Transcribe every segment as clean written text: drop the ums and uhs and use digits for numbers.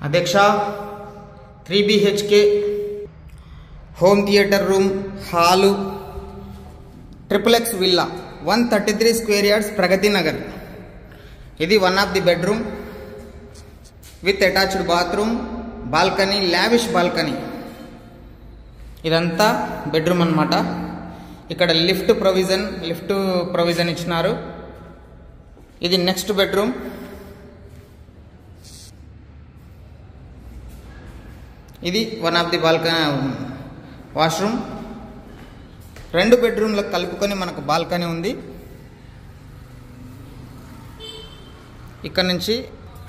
అధ్యక్ష 3 BHK home theatre room hall XXX villa 133 square yards Pragathi Nagar. ఇది one of the bedroom with attached bathroom, balcony, lavish balcony. ఇదంతా bedroom అన్నమాట. ఇక్కడ lift provision ఇచ్చినారు. ఇది next bedroom. ఇది one of the balcony washroom. రెండు బెడ్రూమ్లకు కలుపుకొని మనకు బాల్కనీ ఉంది. ఇక్కడ నుంచి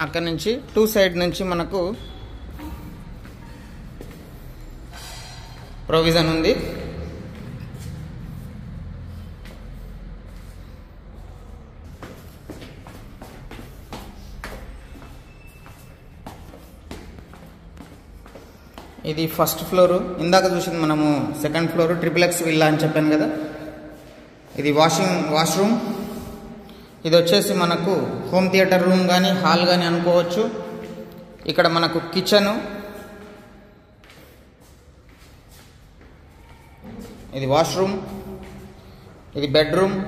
అక్కడ నుంచి టూ సైడ్ నుంచి మనకు ప్రొవిజన్ ఉంది. ఇది ఫస్ట్ ఫ్లోరు. ఇందాక చూసింది మనము సెకండ్ ఫ్లోరు XXX విల్లా అని చెప్పాను కదా. ఇది వాష్రూమ్. ఇది వచ్చేసి మనకు హోమ్ థియేటర్ రూమ్ కానీ హాల్ కానీ అనుకోవచ్చు. ఇక్కడ మనకు కిచెను, ఇది వాష్రూమ్, ఇది బెడ్రూమ్,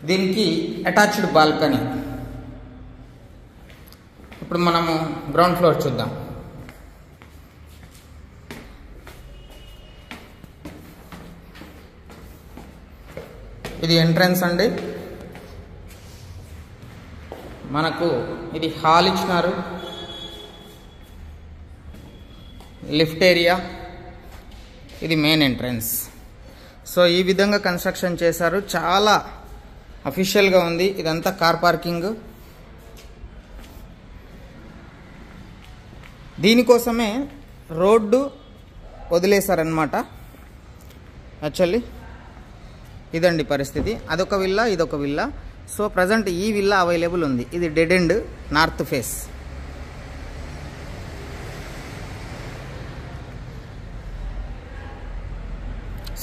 దీనికి అటాచ్డ్ బాల్కనీ. ఇప్పుడు మనము గ్రౌండ్ ఫ్లోర్ చూద్దాం. ఇది ఎంట్రన్స్ అండి. మనకు ఇది హాల్ ఇచ్చినారు, లిఫ్ట్ ఏరియా, ఇది మెయిన్ ఎంట్రన్స్. సో ఈ విధంగా కన్స్ట్రక్షన్ చేశారు. చాలా అఫీషియల్గా ఉంది. ఇదంతా కార్ పార్కింగ్. దీనికోసమే రోడ్డు వదిలేశారనమాట. యాక్చువల్లీ ఇదండి పరిస్థితి. అదొక విల్లా, ఇదొక విల్లా. సో ప్రజెంట్ ఈ విల్లా అవైలబుల్ ఉంది. ఇది dead end north face.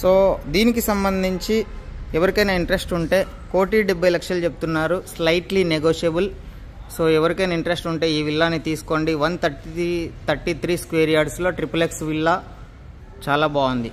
So దీనికి సంబంధించి ఎవరికైనా ఇంట్రెస్ట్ ఉంటే 1,70,00,000 చెప్తున్నారు, స్లైట్లీ నెగోషియబుల్. సో ఎవరికైనా ఇంట్రెస్ట్ ఉంటే ఈ విల్లాని తీసుకోండి. 133 స్క్వేర్ యార్డ్స్లో XXX విల్లా చాలా బాగుంది.